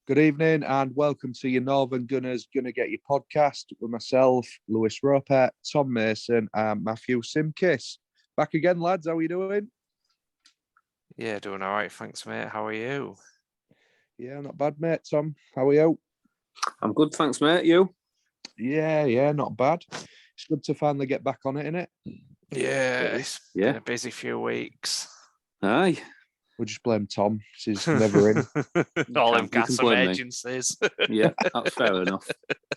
Good evening and welcome to your Northern Gunners Gonna Get Your podcast with myself, Lewis Roper, Tom Mason and Matthew Simkiss. Back again, lads. How are you doing? Yeah, doing all right. Thanks, mate. How are you? Yeah, not bad, mate. Tom, how are you? I'm good, thanks, mate. You? Yeah, not bad. It's good to finally get back on it, innit? Yeah, it's been a busy few weeks. Aye. We'll just blame Tom. He's never in. All them gas emergencies. Yeah, that's fair enough.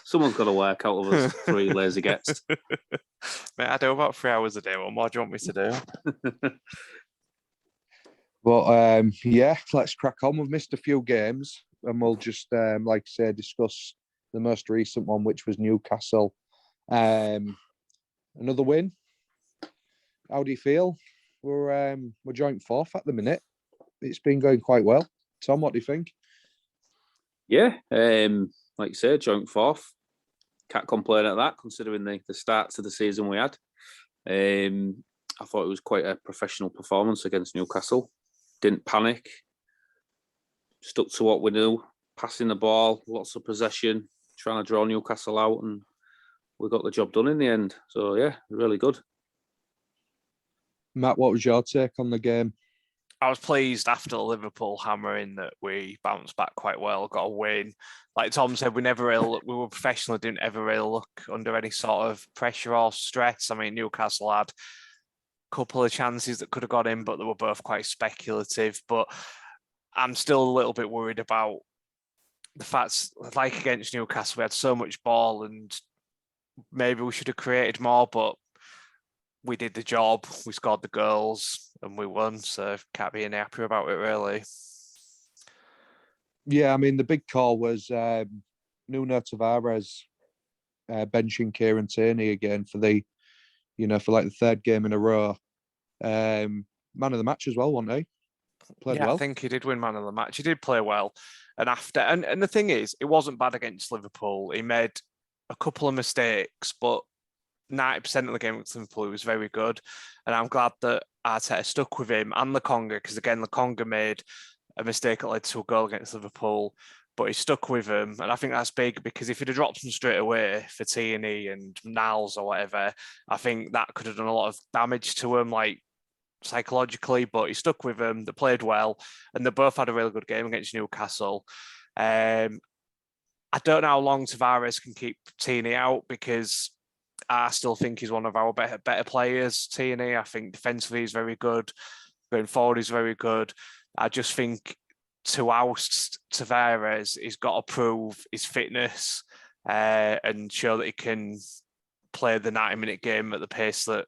Someone's got to work out of us three lazy gets. Mate, I do about 3 hours a day. What more do you want me to do? But let's crack on. We've missed a few games and we'll just, like I say, discuss the most recent one, which was Newcastle. Another win. How do you feel? We're joint fourth at the minute. It's been going quite well. Tom, what do you think? Yeah, like you said, joint fourth. Can't complain at that, considering the start to the season we had. I thought it was quite a professional performance against Newcastle. Didn't panic. Stuck to what we knew. Passing the ball, lots of possession, trying to draw Newcastle out, and we got the job done in the end. So, yeah, really good. Matt, what was your take on the game? I was pleased after the Liverpool hammering that we bounced back quite well, got a win. Like Tom said, we were professional, didn't ever really look under any sort of pressure or stress. I mean, Newcastle had a couple of chances that could have got in, but they were both quite speculative. But I'm still a little bit worried about the fact, like against Newcastle, we had so much ball and maybe we should have created more, but we did the job, we scored the goals and we won, so can't be any happier about it, really. Yeah, I mean, the big call was Nuno Tavares benching Kieran Tierney again for the third game in a row. Man of the match as well, wasn't he? Played well. I think he did win man of the match. He did play well. And the thing is, it wasn't bad against Liverpool. He made a couple of mistakes, but 90% of the game against Liverpool, he was very good. And I'm glad that Arteta stuck with him and Lokonga, because again, Lokonga made a mistake that led to a goal against Liverpool, but he stuck with him. And I think that's big, because if he'd have dropped him straight away for Tierney and Niles or whatever, I think that could have done a lot of damage to him, like psychologically, but he stuck with him. They played well, and they both had a really good game against Newcastle. I don't know how long Tavares can keep Tierney out, because I still think he's one of our better players, Tierney. I think defensively he's very good. Going forward, he's very good. I just think to oust Tavares, he's got to prove his fitness and show that he can play the 90-minute game at the pace that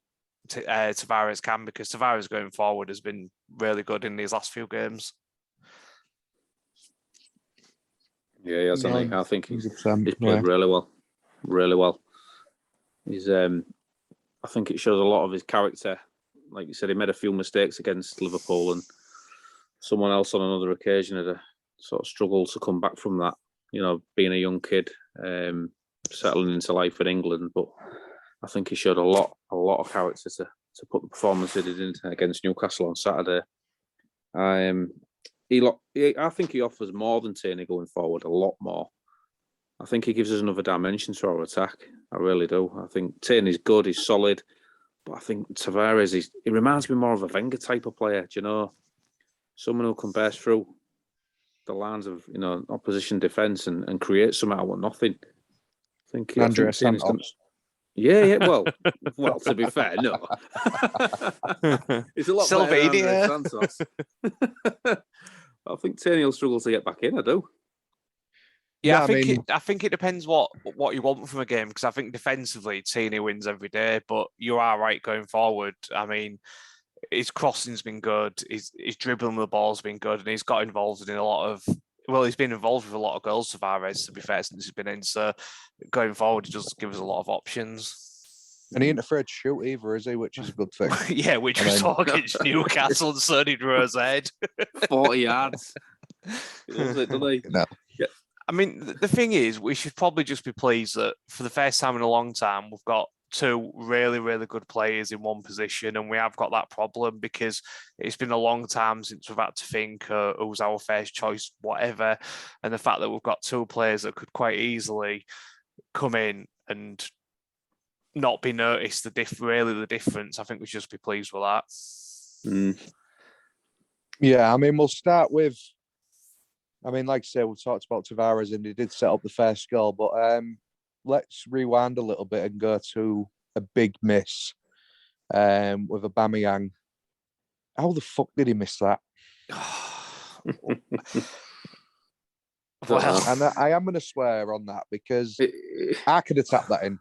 Tavares can, because Tavares going forward has been really good in these last few games. Yeah, I think he's played really well. Really well. He's, I think it shows a lot of his character. Like you said, he made a few mistakes against Liverpool, and someone else on another occasion had a sort of struggle to come back from that. You know, being a young kid, settling into life in England. But I think he showed a lot of character to put the performance he did in against Newcastle on Saturday. I think he offers more than Tierney going forward, a lot more. I think he gives us another dimension to our attack. I really do. I think Tierney's good, he's solid, but I think Tavares, he reminds me more of a Wenger type of player, do you know? Someone who can burst through the lines of, opposition defence and create something out of nothing. I think Andrea Santos. Yeah. Well, to be fair, no. It's a lot better than Andrea Santos. I think Tierney will struggle to get back in. I do. Yeah, I think it depends what you want from a game, because I think defensively Tierney wins every day, but you are right going forward. I mean, his crossing's been good, his dribbling the ball's been good, and he's got involved in he's been involved with a lot of goals, Tavares, to be fair, since he's been in. So going forward, he does give us a lot of options. And he ain't afraid to shoot either, is he? Which is a good thing. Yeah, which we saw against Newcastle, and so did Rose Head. 40 yards. He loves it, doesn't he? No. Yeah. I mean, the thing is, we should probably just be pleased that for the first time in a long time, we've got two really, really good players in one position, and we have got that problem because it's been a long time since we've had to think who's our first choice, whatever. And the fact that we've got two players that could quite easily come in and not be noticed, the difference, I think we should just be pleased with that. Yeah, I mean, we'll start with, I mean, like I say, we talked about Tavares and he did set up the first goal, but let's rewind a little bit and go to a big miss with Aubameyang. How the fuck did he miss that? Well, and I am going to swear on that because I could have tapped that in.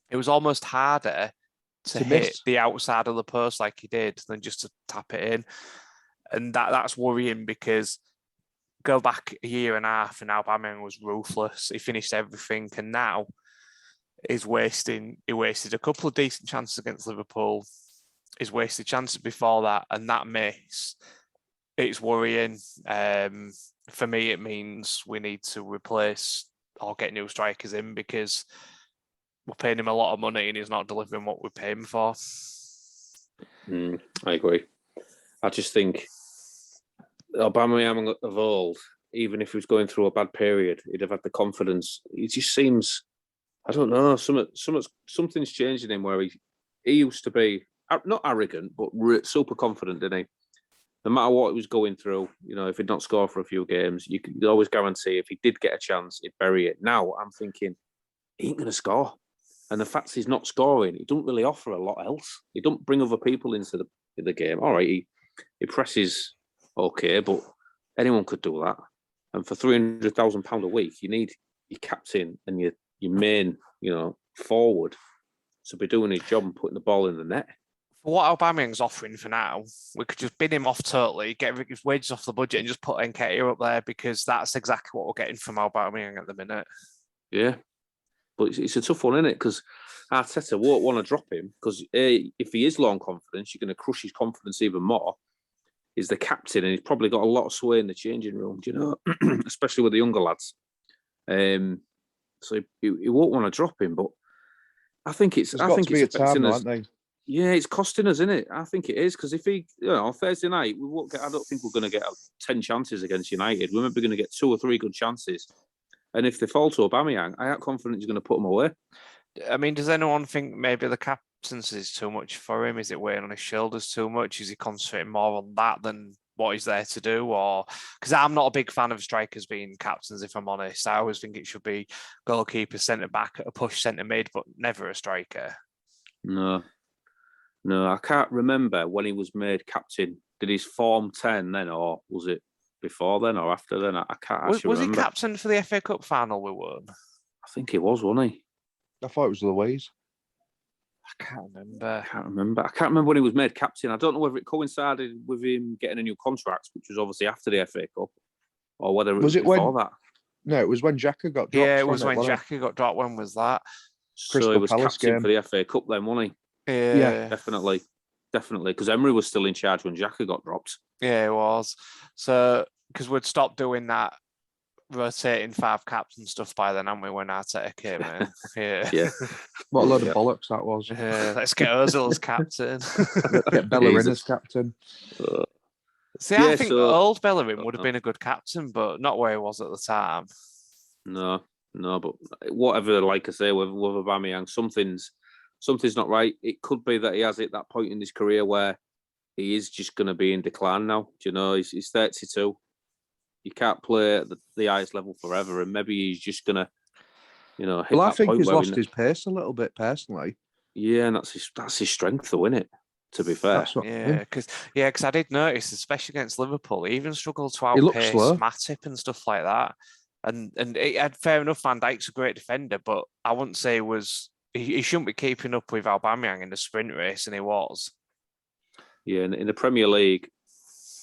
It was almost harder to hit miss the outside of the post like he did than just to tap it in. And that's worrying because go back a year and a half and Aubameyang was ruthless. He finished everything, and now he wasted a couple of decent chances against Liverpool. He's wasted chances before that, and that miss, it's worrying. For me, it means we need to replace or get new strikers in because we're paying him a lot of money and he's not delivering what we pay him for. I agree. I just think Aubameyang of old, even if he was going through a bad period, he'd have had the confidence. He just seems, I don't know, something's changed in him where he used to be not arrogant, but super confident, didn't he? No matter what he was going through, if he'd not scored for a few games, you could always guarantee if he did get a chance, he'd bury it. Now I'm thinking, he ain't going to score. And the fact he's not scoring, he don't really offer a lot else. He don't bring other people into the game. All right, he presses okay, but anyone could do that. And for £300,000 a week, you need your captain and your main, forward to be doing his job and putting the ball in the net. For what Aubameyang's offering for now, we could just bin him off totally, get his wages off the budget and just put Nketiah up there because that's exactly what we're getting from Aubameyang at the minute. Yeah. But it's a tough one, isn't it? Because Arteta won't want to drop him because if he is low on confidence, you're going to crush his confidence even more. He's the captain and he's probably got a lot of sway in the changing room, especially with the younger lads. So he won't want to drop him, but I think it's affecting us. Yeah, it's costing us, isn't it? I think it is because if he, on Thursday night, we won't get. I don't think we're going to get 10 chances against United. We're maybe going to get 2 or 3 good chances. And if they fall to Aubameyang, I am confident he's going to put them away. I mean, does anyone think maybe the captaincy is too much for him? Is it weighing on his shoulders too much? Is he concentrating more on that than what he's there to do? Or because I'm not a big fan of strikers being captains, if I'm honest. I always think it should be goalkeeper, centre back, a push centre mid, but never a striker. No, I can't remember when he was made captain. Did his form 10 then, or was it before then or after then? I can't actually remember. Was he captain for the FA Cup final we won? I think he was, wasn't he? I thought it was Louise. I can't remember. I can't remember when he was made captain. I don't know whether it coincided with him getting a new contract, which was obviously after the FA Cup, or whether it was before that. No, it was when Xhaka got dropped. Yeah, it was when Xhaka got dropped. When was that? So he was captain for the FA Cup then, wasn't he? Yeah, definitely, because Emery was still in charge when Xhaka got dropped. Yeah, it was. So because we'd stopped doing that rotating 5 captain stuff by then, haven't we? When Arteta came in, yeah. What a load of bollocks that was. Yeah, let's get Ozil as captain. Get Bellerin as captain. See, I think old Bellerin would have been a good captain, but not where he was at the time. No, but whatever, like I say, with Aubameyang, something's not right. It could be that he has hit that point in his career where he is just going to be in decline now. He's 32. You can't play at the highest level forever, and maybe he's just going to, hit Well, I that think point he's where lost his pace a little bit, personally. Yeah, and that's his strength, though, isn't it? To be fair. Because I did notice, especially against Liverpool, he even struggled to outpace Matip and stuff like that. And fair enough, Van Dijk's a great defender, but I wouldn't say he shouldn't be keeping up with Aubameyang in the sprint race, and he was. Yeah, in the Premier League,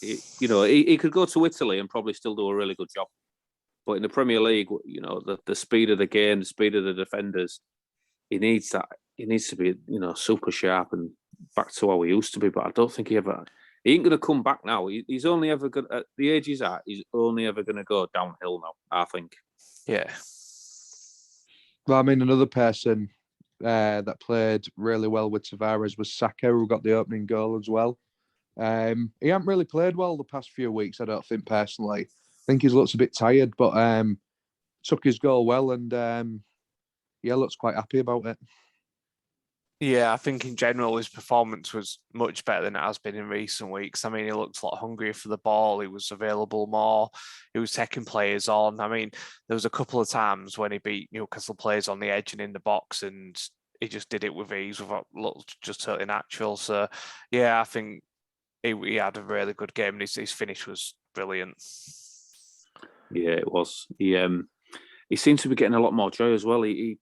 he could go to Italy and probably still do a really good job. But in the Premier League, the speed of the game, the speed of the defenders, he needs that. He needs to be, super sharp and back to how he used to be. But I don't think he ain't going to come back now. He's only ever going at the age he's at. He's only ever going to go downhill now, I think. Yeah. Well, I mean, another person that played really well with Tavares was Saka, who got the opening goal as well. He hasn't really played well the past few weeks, I don't think, personally. I think he looks a bit tired, but took his goal well and looks quite happy about it. Yeah, I think in general his performance was much better than it has been in recent weeks. I mean, he looked a lot hungrier for the ball. He was available more. He was taking players on. I mean, there was a couple of times when he beat Newcastle players on the edge and in the box, and he just did it with ease, looked just totally natural. So, yeah, I think he had a really good game, and his finish was brilliant. Yeah, it was. He seemed to be getting a lot more joy as well. He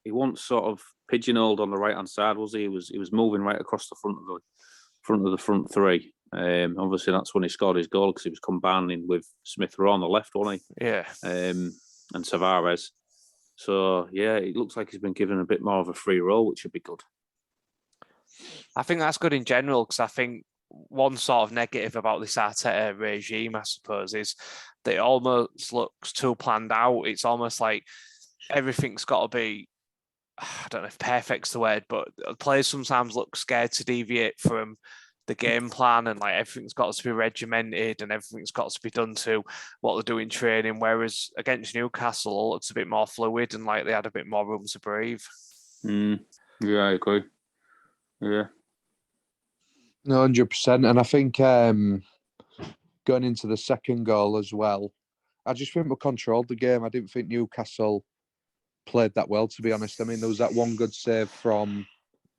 once sort of pigeonholed on the right hand side, was he? He was moving right across the front of the front three. Obviously, that's when he scored his goal because he was combining with Smith Rowe on the left, wasn't he? Yeah. And Tavares. So yeah, it looks like he's been given a bit more of a free role, which should be good. I think that's good in general because I think one sort of negative about this Arteta regime, I suppose, is that it almost looks too planned out. It's almost like everything's got to be, I don't know if perfect's the word, but players sometimes look scared to deviate from the game plan, and like everything's got to be regimented and everything's got to be done to what they're doing training. Whereas against Newcastle, it's a bit more fluid and like they had a bit more room to breathe. Yeah, I agree. Yeah. No, 100%. And I think going into the second goal as well, I just think we controlled the game. I didn't think Newcastle played that well, to be honest. I mean, there was that one good save from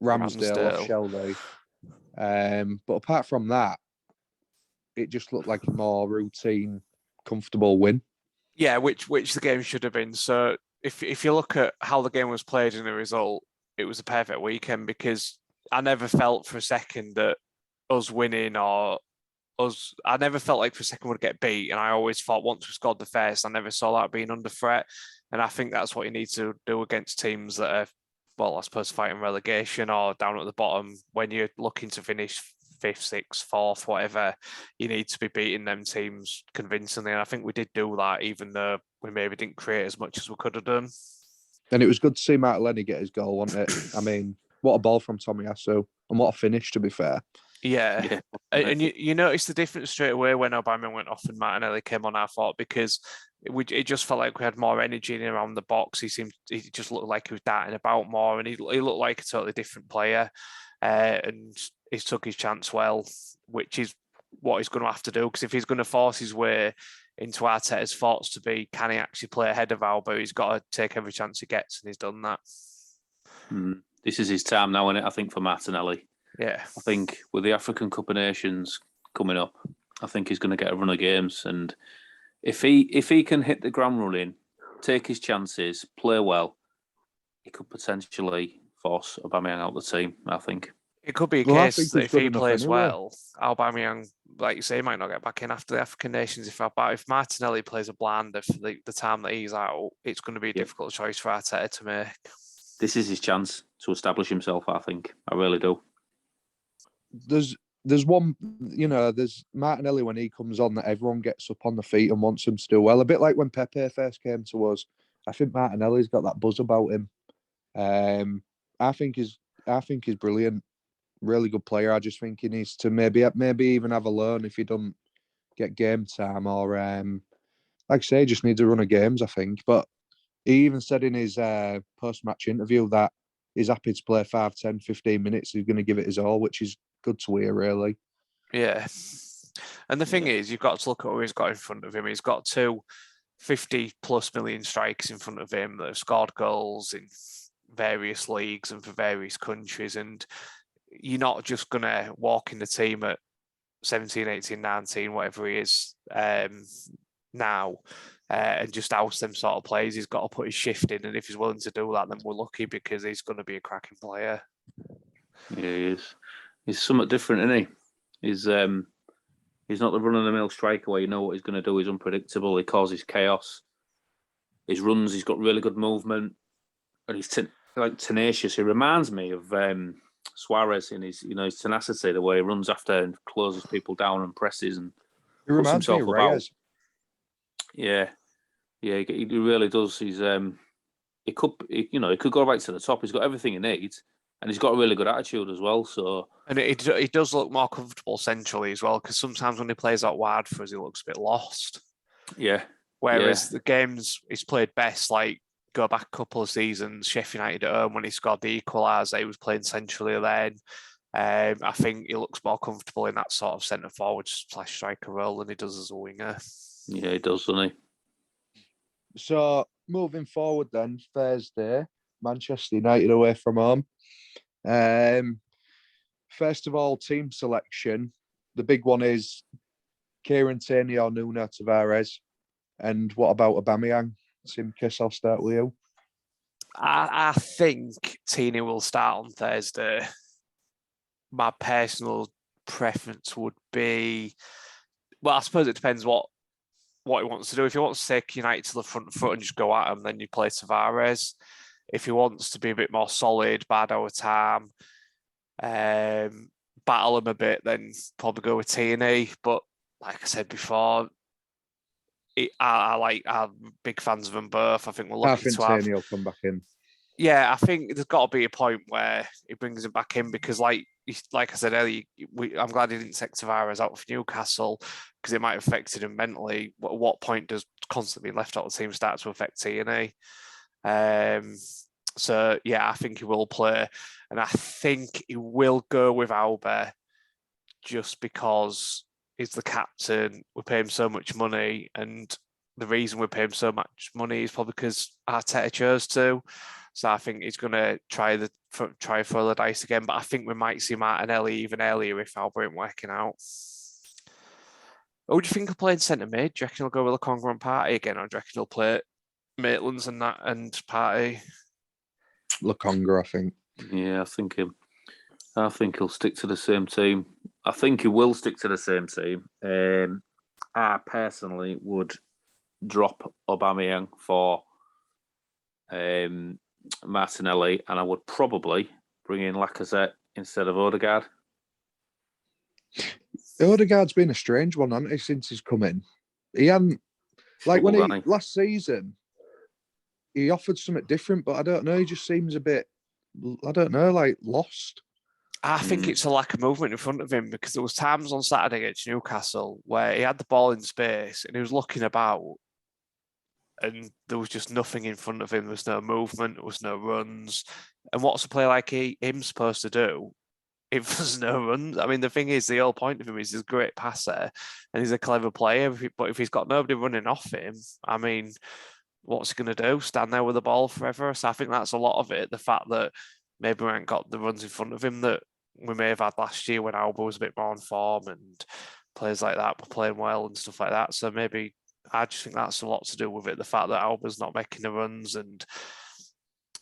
Ramsdale off Shelby. But apart from that, it just looked like a more routine, comfortable win. Yeah, which the game should have been. So if you look at how the game was played and the result, it was a perfect weekend because I never felt for a second that us winning or us, I never felt like for a second we'd get beat. And I always thought once we scored the first, I never saw that being under threat. And I think that's what you need to do against teams that are, well, I suppose fighting relegation or down at the bottom. When you're looking to finish 5th, 6th, 4th, whatever, you need to be beating them teams convincingly. And I think we did do that, even though we maybe didn't create as much as we could have done. And it was good to see Martinelli get his goal, wasn't it? I mean, what a ball from Tomiyasu and what a finish, to be fair. Yeah. And you noticed the difference straight away when Aubameyang went off and Martinelli came on, I thought, because it just felt like we had more energy in around the box. He just looked like he was darting about more, and he looked like a totally different player. And he took his chance well, which is what he's going to have to do. Because if he's going to force his way into Arteta's thoughts to be, can he actually play ahead of Alba? He's got to take every chance he gets, and he's done that. This is his time now, isn't it? I think for Martinelli. Yeah, I think with the African Cup of Nations coming up, I think he's going to get a run of games, and if he can hit the ground running, take his chances, play well, he could potentially force Aubameyang out of the team. I think it could be a case that if he plays well, Aubameyang, like you say, might not get back in after the African Nations. If Martinelli plays a blinder for the time that he's out, it's going to be a difficult choice for Arteta to make. This is his chance to establish himself. I think. I really do. There's one, there's Martinelli when he comes on that everyone gets up on the feet and wants him to do well. A bit like when Pepe first came to us. I think Martinelli's got that buzz about him. I think he's brilliant, really good player. I just think he needs to maybe even have a loan if he doesn't get game time, or like I say, just needs a run of games, I think. But he even said in his post-match interview that he's happy to play 5, 10, 15 minutes. He's going to give it his all, which is good to hear, really. Yeah. And the thing is, you've got to look at who he's got in front of him. He's got 2 50+ million strikers in front of him that have scored goals in various leagues and for various countries. And you're not just going to walk in the team at 17, 18, 19, whatever he is now, and just oust them sort of players. He's got to put his shift in. And if he's willing to do that, then we're lucky because he's going to be a cracking player. Yeah, he is. He's somewhat different, isn't he? He's not the run-of-the-mill striker where you know what he's going to do. He's unpredictable. He causes chaos. His runs, he's got really good movement, and he's tenacious. He reminds me of Suarez in his tenacity, the way he runs after and closes people down and presses and puts himself about. Yeah, he really does. He he could go right to the top. He's got everything he needs, and he's got a really good attitude as well. So, and he does look more comfortable centrally as well, because sometimes when he plays out wide for us, he looks a bit lost. Yeah. Whereas the games he's played best, like go back a couple of seasons, Sheffield United at home when he scored the equaliser, he was playing centrally then. I think he looks more comfortable in that sort of centre forward / striker role than he does as a winger. Yeah, he does, doesn't he? So moving forward, then Thursday, Manchester United away from home. First of all, team selection. The big one is Kieran Tierney or Nuno Tavares. And what about Aubameyang? Simkis, I'll start with you. I think Tierney will start on Thursday. My personal preference would be, well, I suppose it depends what he wants to do. If he wants to take United to the front foot and just go at him, then you play Tavares. If he wants to be a bit more solid, bide our time, battle him a bit, then probably go with Tierney. But like I said before, I'm big fans of them both. I think we're lucky to have. Tierney will come back in. Yeah, I think there's got to be a point where he brings him back in, because, like I said earlier, I'm glad he didn't take Tavares out for Newcastle, because it might have affected him mentally. At what point does constantly being left out of the team start to affect Tierney? So yeah, I think he will play, and I think he will go with Auba, just because he's the captain. We pay him so much money, and the reason we pay him so much money is probably because Arteta chose to. So I think he's going to try throw the dice again. But I think we might see Martinelli even earlier if Auba ain't working out. Who do you think he'll play in centre mid? Do you reckon he'll go with Lokonga and Partey again, or do you reckon he'll play Maitland's and Partey? Lokonga, I think. Yeah, I think he'll stick to the same team. I think he will stick to the same team. I personally would drop Aubameyang for Martinelli, and I would probably bring in Lacazette instead of Odegaard. Odegaard's been a strange one, hasn't he, since he's come in? He hadn't, like when last season, he offered something different, but I don't know, he just seems a bit, I don't know, like lost. I think it's a lack of movement in front of him, because there was times on Saturday against Newcastle where he had the ball in space and he was looking about, and there was just nothing in front of him. There was no movement, there was no runs. And what's a player like him supposed to do if there's no runs? I mean, the thing is, the whole point of him is he's a great passer and he's a clever player. But if he's got nobody running off him, I mean, what's he going to do? Stand there with the ball forever? So I think that's a lot of it. The fact that maybe we haven't got the runs in front of him that we may have had last year when Auba was a bit more on form and players like that were playing well and stuff like that. So maybe I just think that's a lot to do with it. The fact that Auba's not making the runs, and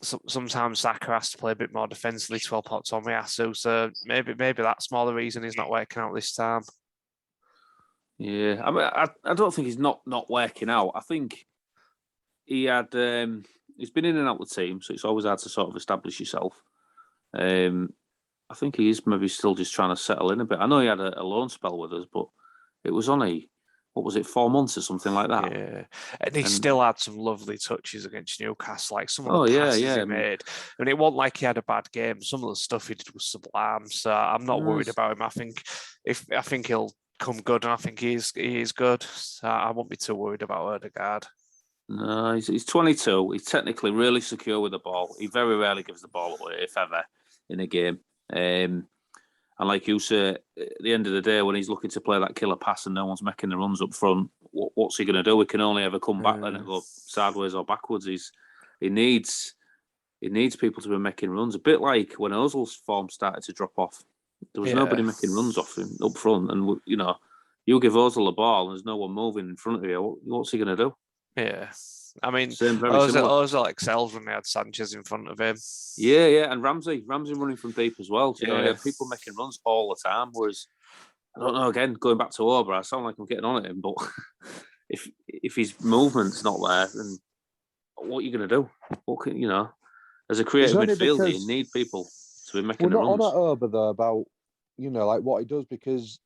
sometimes Saka has to play a bit more defensively to help out Tomiyasu. So maybe that's more the reason he's not working out this time. Yeah, I mean, I don't think he's not working out. I think he had he's been in and out of the team, so it's always hard to sort of establish yourself. I think he is maybe still just trying to settle in a bit. I know he had a loan spell with us, but it was only, what was it, 4 months or something like that? Yeah, and he still had some lovely touches against Newcastle, like some of the passes he made. And it wasn't like he had a bad game. Some of the stuff he did was sublime. So I'm not worried about him. I think he'll come good, and I think he is good. So I won't be too worried about Odegaard. No, he's 22. He's technically really secure with the ball. He very rarely gives the ball away, if ever, in a game. And like you say, at the end of the day, when he's looking to play that killer pass and no one's making the runs up front, what's he going to do? He can only ever come back then and go sideways or backwards. He needs people to be making runs. A bit like when Ozil's form started to drop off. There was nobody making runs off him up front. And, you give Ozil the ball and there's no one moving in front of you, what's he going to do? Yeah. I mean, Ozil excels when they had Sanchez in front of him. Yeah, and Ramsey running from deep as well. He had people making runs all the time. Whereas, I don't know, again, going back to Auba, I sound like I'm getting on at him, but if his movement's not there, then what are you going to do? What can, as a creative midfielder, you need people to be making the runs. We're not on at Auba, though, about, like what he does, because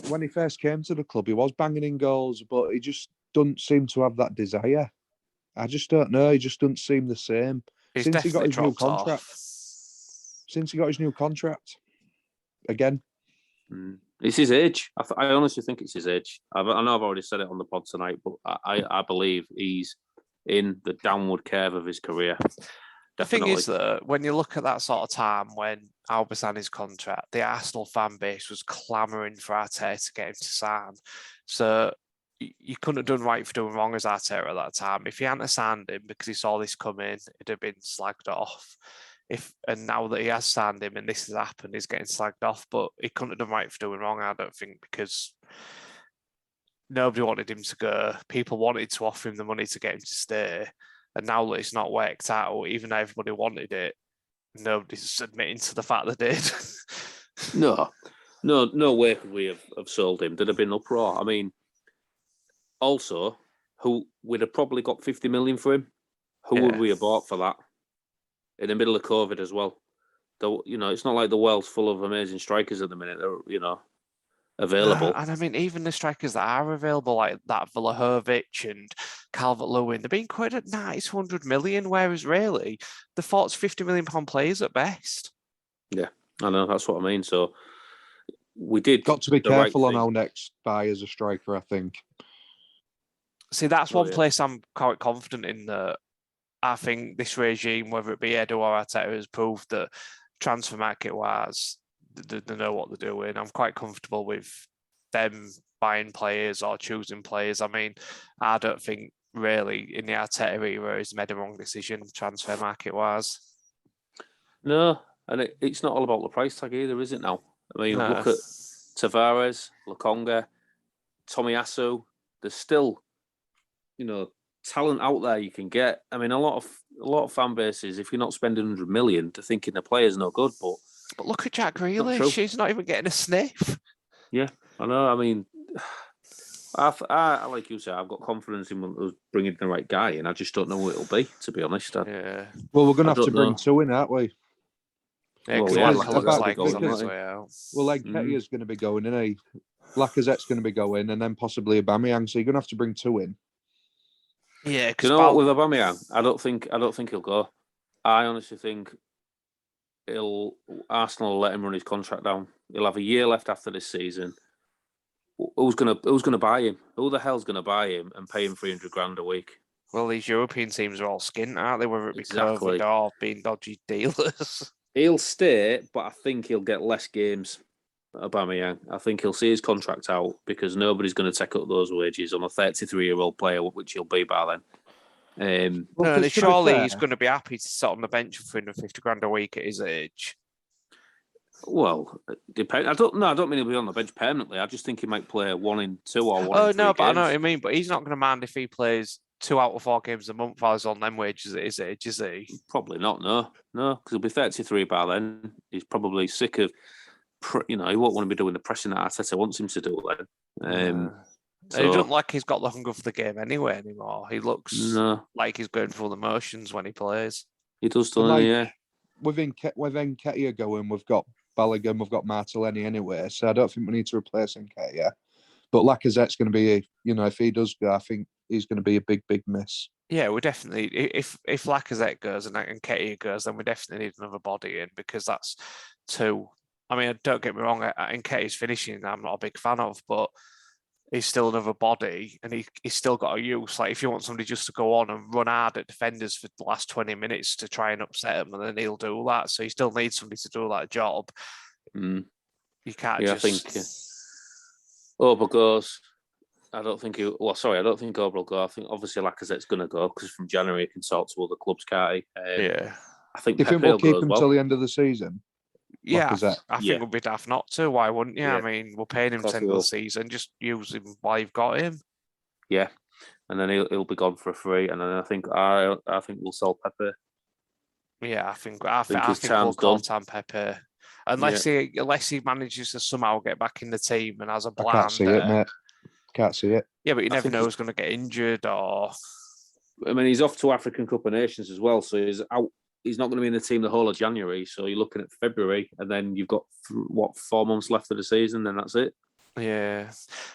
when he first came to the club, he was banging in goals, but he just doesn't seem to have that desire. I just don't know. He just doesn't seem the same He's since he got definitely his new dropped contract. off. Since he got his new contract, again. It's his age. I honestly think it's his age. I know I've already said it on the pod tonight, but I believe he's in the downward curve of his career. The thing is that when you look at that sort of time when Alba signed his contract, the Arsenal fan base was clamouring for Arteta to get him to sign. So you couldn't have done right for doing wrong as Arteta at that time. If he hadn't signed him because he saw this come in, it'd have been slagged off. And now that he has signed him and this has happened, he's getting slagged off. But he couldn't have done right for doing wrong, I don't think, because nobody wanted him to go. People wanted to offer him the money to get him to stay. And now that it's not worked out, even though everybody wanted it, nobody's admitting to the fact they did. No way could we have sold him. There'd have been uproar. I mean, also, who we'd have probably got 50 million for him. Who would we have bought for that? In the middle of COVID as well. Though, it's not like the world's full of amazing strikers at the minute. They're, available. And I mean, even the strikers that are available, like that Vlahovic and Calvert-Lewin, they're being quoted at 90 to 100 million, whereas really, the 40 to 50 million pound players at best. Yeah, I know, that's what I mean. So we did. Got to be careful on our next buy as a striker, I think. See, that's one place I'm quite confident in that I think this regime, whether it be Edu or Arteta, has proved that transfer market-wise, they know what they're doing. I'm quite comfortable with them buying players or choosing players. I mean, I don't think really in the Arteta era he's made a wrong decision transfer market-wise. No, and it's not all about the price tag either, is it now? I mean, look at Tavares, Lokonga, Tomiyasu. There's still, talent out there you can get. I mean, a lot of fan bases, if you're not spending 100 million, they're thinking the player's no good. But look at Jack Grealish; he's not even getting a sniff. Yeah, I know. I mean, I like you say, I've got confidence in us bringing the right guy, and I just don't know who it'll be. To be honest, Well, we're going to have to bring two in, aren't we? Yeah, because Nketiah's going to be going, isn't he? Lacazette's going to be going, and then possibly Aubameyang. So you're going to have to bring two in. Yeah, because what, with Aubameyang, I don't think he'll go. I honestly think Arsenal will let him run his contract down. He'll have a year left after this season. Who's gonna buy him? Who the hell's gonna buy him and pay him 300 grand a week? Well, these European teams are all skint, aren't they? Whether it be COVID or being dodgy dealers. He'll stay, but I think he'll get less games. Aubameyang, I think he'll see his contract out because nobody's going to take up those wages on a 33-year-old player, which he'll be by then. Surely he's going to be happy to sit on the bench for 350 grand a week at his age. Well, depend. I don't mean he'll be on the bench permanently. I just think he might play 1 in 2 or 1 in 3 games. But I know what you mean. But he's not going to mind if he plays 2 out of 4 games a month while he's on them wages at his age, is he? Probably not. No, because he'll be 33 by then. He's probably sick of. He won't want to be doing the pressing that Arteta wants him to do then. He doesn't like he's got the hunger for the game anymore. He looks like he's going through the motions when he plays. He does, doesn't he? Yeah. With Nketiah going, we've got Balogun, we've got Martinelli anyway, so I don't think we need to replace Nketiah. But Lacazette's going to be, if he does go, I think he's going to be a big, big miss. Yeah, we definitely, if Lacazette goes and Nketiah goes, then we definitely need another body in because that's 2. I mean, don't get me wrong, Nketiah's finishing I'm not a big fan of, but he's still another body and he's still got a use. Like, if you want somebody just to go on and run hard at defenders for the last 20 minutes to try and upset them, and then he'll do that. So you still need somebody to do that job. You can't just... I think Oba goes. I don't think Oba will go. I think obviously Lacazette's going to go because from January he can talk to other clubs, can't he? I think Pepe will keep him till the end of the season. Yeah, I think it would be daft not to. Why wouldn't you? Yeah. I mean, we're paying him 10 of the season. Just use him while you've got him. Yeah, and then he'll be gone for free. And then I think we'll sell Pepe. Yeah, I think we'll call Tam Pepe unless he manages to somehow get back in the team and has a plan. I can't see it, mate. Can't see it. Yeah, but you never know who's going to get injured or. I mean, he's off to African Cup of Nations as well, so he's out. He's not going to be in the team the whole of January, so you're looking at February, and then you've got 4 months left of the season, then that's it. Yeah,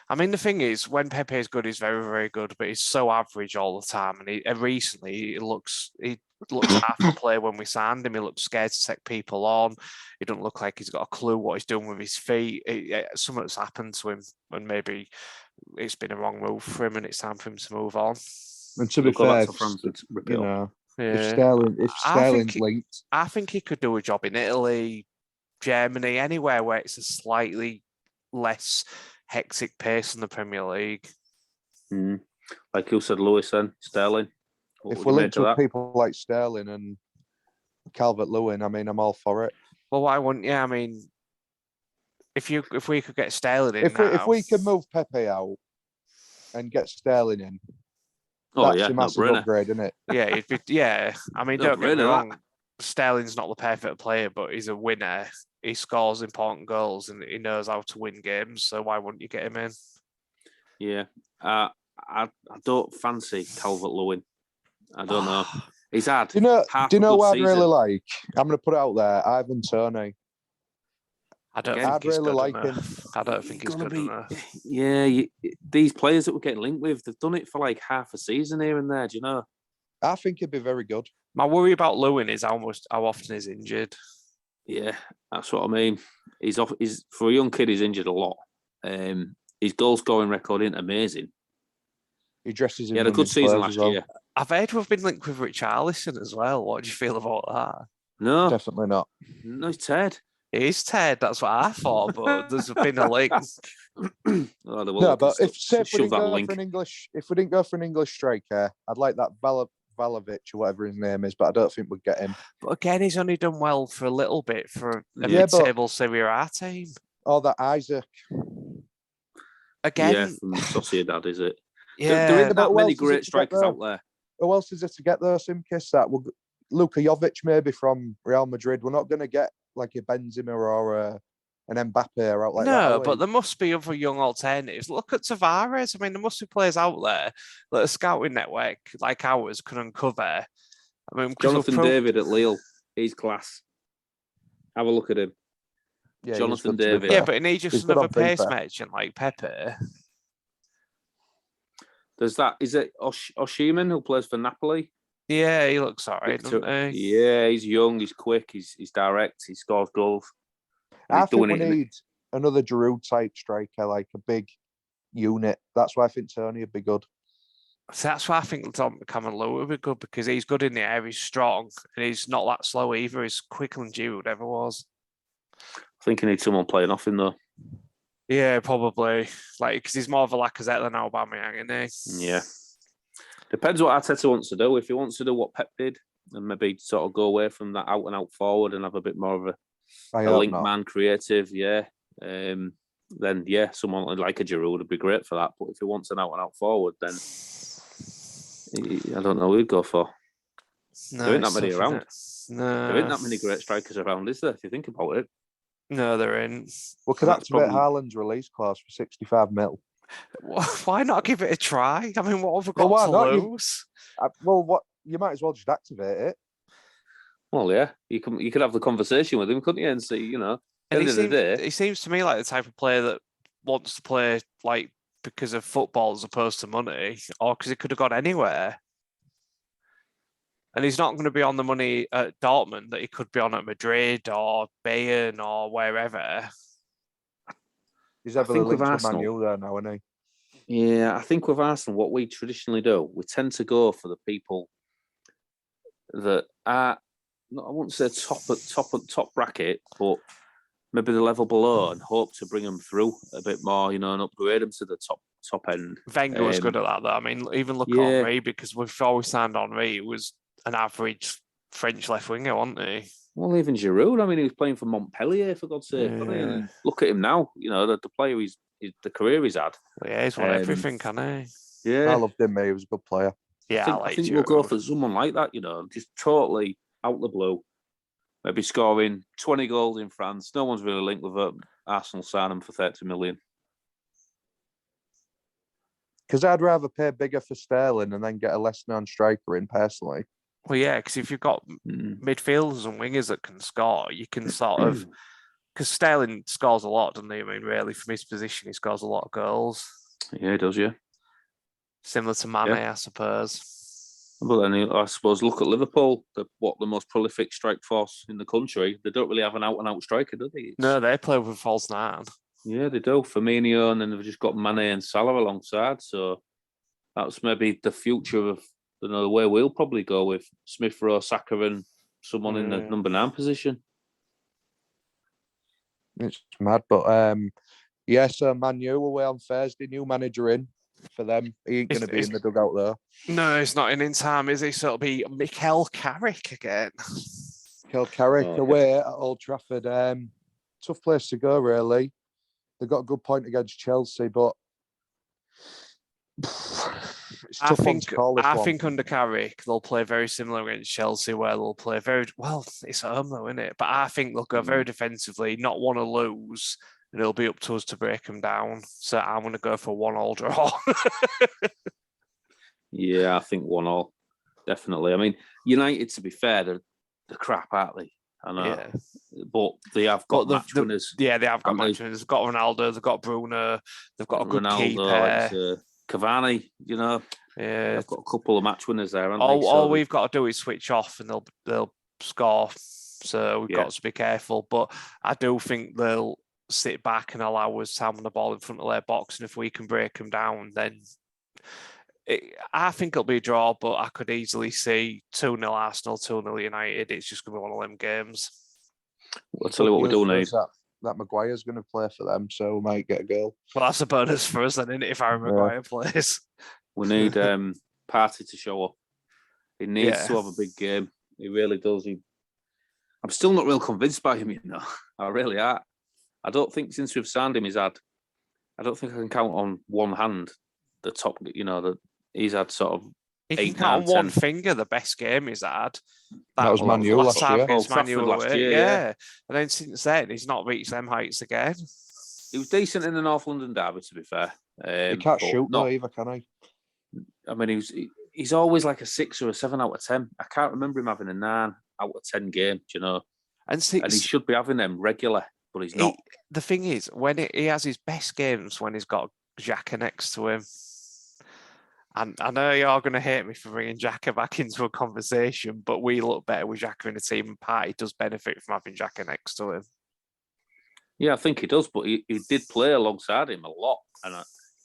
I mean the thing is, when Pepe is good, he's very, very good, but he's so average all the time. And recently, he looks half a player when we signed him. He looks scared to take people on. He doesn't look like he's got a clue what he's doing with his feet. Something's happened to him, and maybe it's been a wrong move for him, and it's time for him to move on. And to be fair, if Sterling's linked, I think he could do a job in Italy, Germany, anywhere where it's a slightly less hectic pace in the Premier League. Like you said, Lewis and Sterling. If we're linked with people like Sterling and Calvert-Lewin, I mean, I'm all for it. Well, why wouldn't you? I mean, if we could get Sterling in if we could move Pepe out and get Sterling in, that's a massive upgrade, isn't it? Yeah, I mean, don't get me wrong. Sterling's not the perfect player, but he's a winner. He scores important goals and he knows how to win games. So why wouldn't you get him in? Yeah, I don't fancy Calvert-Lewin. I don't know. He's had. Do you know what I'd really like? I'm going to put it out there. Ivan Toney. I'd really like him. I don't think he's good enough. Yeah, these players that we're getting linked with, they've done it for like half a season here and there. Do you know? I think he'd be very good. My worry about Lewin is how often he's injured. Yeah, that's what I mean. He's for a young kid, he's injured a lot. His goal scoring record isn't amazing. He dresses in. He had a good season last year. I've heard we've been linked with Richarlison as well. What do you feel about that? No, definitely not. No, he's Ted. It is Ted. That's what I thought, but there's been a link. No, but if we didn't go for an English striker, I'd like that Valavic or whatever his name is, but I don't think we'd get him. But again, he's only done well for a little bit for a mid-table Serie A team. Oh, that Isaac. Again, from Sociedad, is it? Yeah. There ain't that many great strikers out there. Who else is there to get there, Simkis? That Luka Jovic maybe from Real Madrid. We're not going to get like a Benzema or an Mbappe or out like that. No, but there must be other young alternatives. Look at Tavares. I mean, there must be players out there that a scouting network like ours can uncover. I mean, Jonathan David at Lille, he's class. Have a look at him. Yeah, Jonathan David. Yeah, but he needs just another pace merchant like Pepe. There's that. Is it Oshiman who plays for Napoli? Yeah, he looks alright, doesn't he? Yeah, he's young, he's quick, he's direct, he scores goals. I think we need another Giroud type striker, like a big unit. That's why I think Tony would be good. So that's why I think Cameron Lowe would be good, because he's good in the air, he's strong, and he's not that slow either. He's quicker than Giroud ever was. I think he needs someone playing off him though. Yeah, probably. Like, because he's more of a Lacazette than Aubameyang, isn't he? Yeah. Depends what Arteta wants to do. If he wants to do what Pep did, and maybe sort of go away from that out and out forward and have a bit more of a link man creative, then someone like a Giroud would be great for that. But if he wants an out and out forward, then I don't know who he'd go for. No, there ain't that many around. No. There ain't that many great strikers around, is there? If you think about it. No, there ain't. We could activate Haaland's release clause for 65 mil. Why not give it a try? I mean, what have we got to lose? You might as well just activate it. Well, yeah, you could have the conversation with him, couldn't you? And see, at the end of the day, he seems to me like the type of player that wants to play like because of football as opposed to money, or because he could have gone anywhere. And he's not going to be on the money at Dortmund that he could be on at Madrid or Bayern or wherever. He's heavily linked to Manure there now, isn't he? Yeah, I think with Arsenal, what we traditionally do, we tend to go for the people that are, I wouldn't say top bracket, but maybe the level below, and hope to bring them through a bit more, and upgrade them to the top end. Wenger was good at that, though. I mean, even look at Henry, because before we signed Henry, it was an average French left winger, wasn't he? Well, even Giroud. I mean, he was playing for Montpellier, for God's sake. Yeah. Look at him now. The player the career he's had. Well, yeah, he's won everything, can he? Yeah, I loved him. He was a good player. Yeah, I think we'll go for someone like that. Just totally out the blue. Maybe scoring 20 goals in France. No one's really linked with it. Arsenal sign him for 30 million. Because I'd rather pay bigger for Sterling and then get a less known striker in personally. Well, yeah, because if you've got midfielders and wingers that can score, you can sort of because Sterling scores a lot, doesn't he? I mean, really, from his position, he scores a lot of goals. Yeah, he does, yeah. Similar to Mane, I suppose. But then I suppose look at Liverpool, the most prolific strike force in the country. They don't really have an out-and-out striker, do they? No, they play with a false nine. Yeah, they do. Firmino, and then they've just got Mane and Salah alongside. So that's maybe the future of the way we'll probably go with Smith Rowe, Saka, and someone in the number 9 position. It's mad, but so Manure away on Thursday. New manager in for them. He ain't going to be in the dugout there. No, he's not in time, is he? So it'll be Mikel Carrick again. Mikel Carrick away at Old Trafford. Tough place to go, really. They got a good point against Chelsea, but it's tough one to call this I one. think under Carrick, they'll play very similar against Chelsea, where they'll play very well. It's at home, though, isn't it? But I think they'll go very defensively, not want to lose, and it'll be up to us to break them down. So I'm going to go for 1-1 draw. Yeah, I think 1-1, definitely. I mean, United, to be fair, they're crap, aren't they? I know, yeah. But they have got match winners. Yeah, they have got match winners. They've got Ronaldo, they've got Bruno, they've got a good keeper. Cavani, Yeah, they've got a couple of match winners there. All we've got to do is switch off, and they'll score. So we've got to be careful. But I do think they'll sit back and allow us to have the ball in front of their box, and if we can break them down, then I think it'll be a draw. But I could easily see 2-0 Arsenal, 2-0 United. It's just going to be one of them games. I'll tell you what we do need. That Maguire's going to play for them, so we might get a goal. Well, that's a bonus for us then, isn't it, if Harry Maguire plays? We need Partey to show up. He needs to have a big game. He really does. I'm still not real convinced by him, I really are. I don't think since we've signed him, I don't think I can count on one hand the top, that he's had sort of He can count on one finger the best game he's had. That was Manure last year. Last year, yeah. And then since then, he's not reached them heights again. He was decent in the North London derby, to be fair. He can't shoot though either, can he? I mean, he's always like a 6 or a 7 out of 10. I can't remember him having a 9 out of 10 game, And he should be having them regular, but he's not. The thing is, when he has his best games when he's got Xhaka next to him. And I know you're going to hate me for bringing Xhaka back into a conversation, but we look better with Xhaka in the team, and Partey does benefit from having Xhaka next to him. Yeah, I think he does, but he did play alongside him a lot, and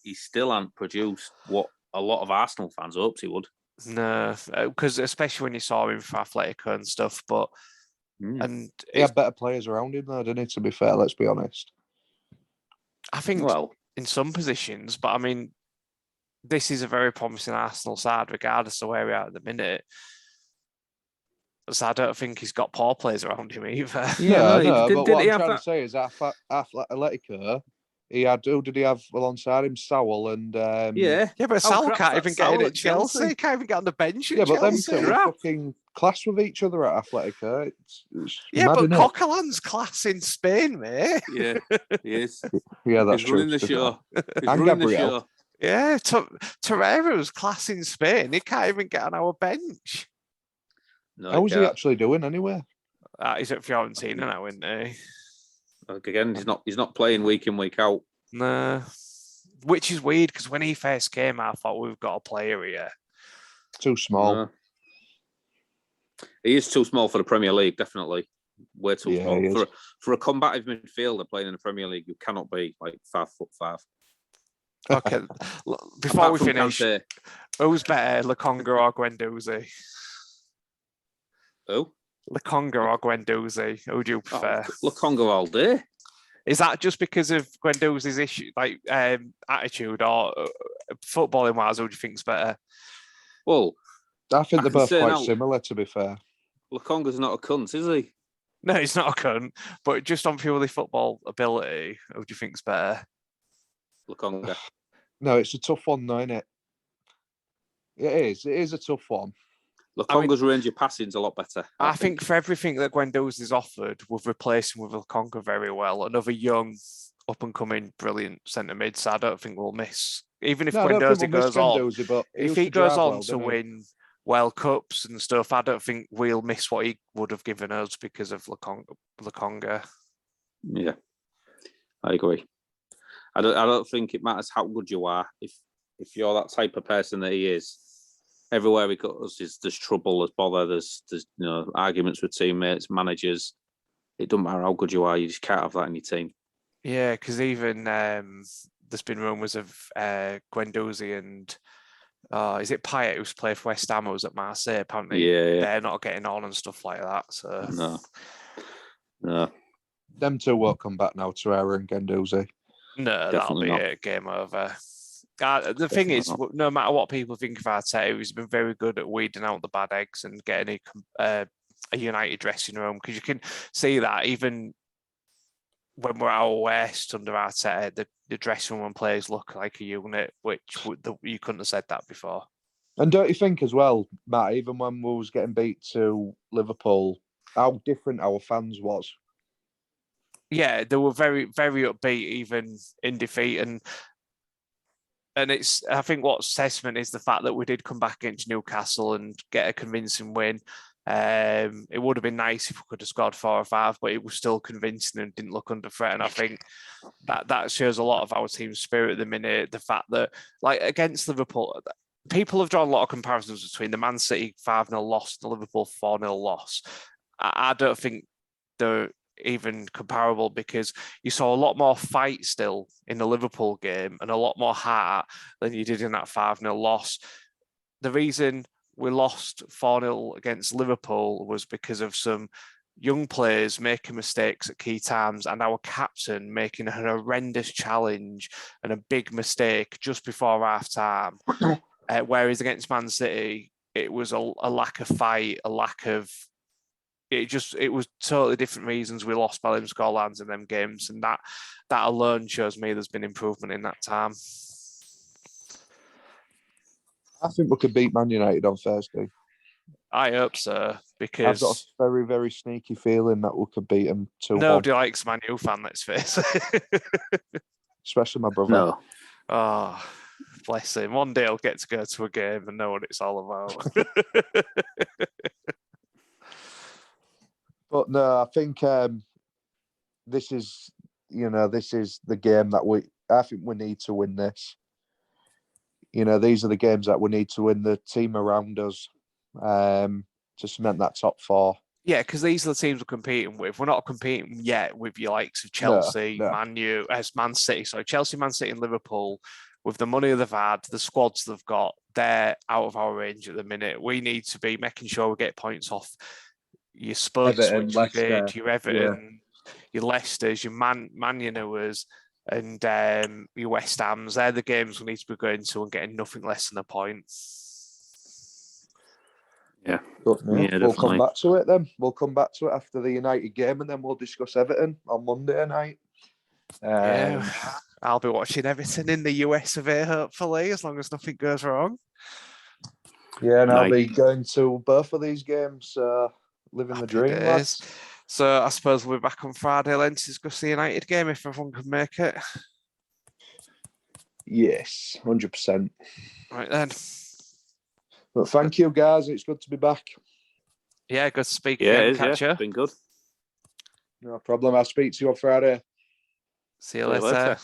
he still hasn't produced what a lot of Arsenal fans hoped he would. No, because especially when you saw him for Atletico and stuff, but and he had better players around him, though, didn't he? To be fair, let's be honest. I think in some positions, but I mean, this is a very promising Arsenal side, regardless of where we are at the minute. So I don't think he's got poor players around him either. Yeah, no, but what I'm trying to say is that Atletico, who did he have alongside him? Sowell and... but Sowell can't even get in at Chelsea. He can't even get on the bench at but Chelsea. them two are fucking class with each other at Atletico. It's but Coquelin's class in Spain, mate. Yeah, he is. Yeah, that's He's true. Running the show. And Gabriel. Yeah, Torreira's class in Spain. He can't even get on our bench. No, how's he actually doing anyway? He's at Fiorentina now, isn't he? Again, he's not playing week in, week out. No, which is weird because when he first came, I thought we've got a player here. Too small. He is too small for the Premier League, definitely. Way too small for a combative midfielder playing in the Premier League. You cannot be like 5'5". Okay, before we finish, who's better, Lokonga or Guendouzi? Who? Lokonga or Guendouzi? Who do you prefer? Lokonga all day. Is that just because of Guendouzi's issue, like attitude, or footballing wise? Who do you think's better? Well, I think they're both quite similar. To be fair, Lokonga's not a cunt, is he? No, he's not a cunt. But just on purely football ability, who do you think's better? Lokonga. No, it's a tough one, though, isn't it? It is. It is a tough one. Lokonga's range of passing's a lot better. I think for everything that Guendouzi's offered, we've replaced him with Lokonga very well. Another young, up-and-coming, brilliant centre mid. So I don't think we'll miss. Even if Guendouzi goes on, if he goes on to win World Cups and stuff, I don't think we'll miss what he would have given us because of Lokonga. Yeah, I agree. I don't think it matters how good you are. If you're that type of person that he is, everywhere he goes, there's trouble, there's bother, there's arguments with teammates, managers. It doesn't matter how good you are, you just can't have that in your team. Yeah, because even there's been rumours of Guendouzi and is it Payet who's played for West Ham, was at Marseille? Apparently, they're not getting on and stuff like that. So no, them two won't come back now. Torreira and Guendouzi. No, definitely that'll be not. It. Game over. The thing is, no matter what people think of Arteta, he's been very good at weeding out the bad eggs and getting a united dressing room, because you can see that even when we're out west under Arteta, the dressing room and players look like a unit, which you couldn't have said that before. And don't you think as well, Matt, even when we was getting beat to Liverpool, how different our fans was? Yeah, they were very, very upbeat even in defeat, and I think what's testament is the fact that we did come back against Newcastle and get a convincing win. It would have been nice if we could have scored 4 or 5, but it was still convincing and didn't look under threat. And I think that shows a lot of our team's spirit at the minute. The fact that, like, against Liverpool, people have drawn a lot of comparisons between the Man City 5-0 loss and the Liverpool 4-0 loss. I don't think they're even comparable, because you saw a lot more fight still in the Liverpool game and a lot more heart than you did in that 5-0 loss. The reason we lost 4-0 against Liverpool was because of some young players making mistakes at key times and our captain making an horrendous challenge and a big mistake just before half time. Whereas against Man City, it was a lack of fight, a lack of... It was totally different reasons we lost by them scorelines in them games, and that alone shows me there's been improvement in that time. I think we could beat Man United on Thursday. I hope so, because I've got a very, very sneaky feeling that we could beat them 2-1. Nobody likes Man U fan, let's face it. Especially my brother. No. Oh, bless him. One day I'll get to go to a game and know what it's all about. But no, I think this is the game that I think we need to win this. These are the games that we need to win. The team around us to cement that top 4. Yeah, because these are the teams we're competing with. We're not competing yet with your likes of Chelsea, Man City. So Chelsea, Man City and Liverpool, with the money they've had, the squads they've got, they're out of our range at the minute. We need to be making sure we get points off your Spuds, Everton, which Leicester, we did, your Everton, your Leicesters, your Man United, and your West Hams. They're the games we need to be going to and getting nothing less than a point. Yeah. We'll come back to it then. We'll come back to it after the United game, and then we'll discuss Everton on Monday night. I'll be watching Everton in the US of A, hopefully, as long as nothing goes wrong. Yeah, and I'll be going to both of these games, living Happy the dream, lads. So I suppose we'll be back on Friday then to discuss the United game if everyone can make it. Yes, 100%. Right then. But thank you, guys. It's good to be back. Yeah, good to speak again. Catch you. Been good. No problem. I'll speak to you on Friday. See you later.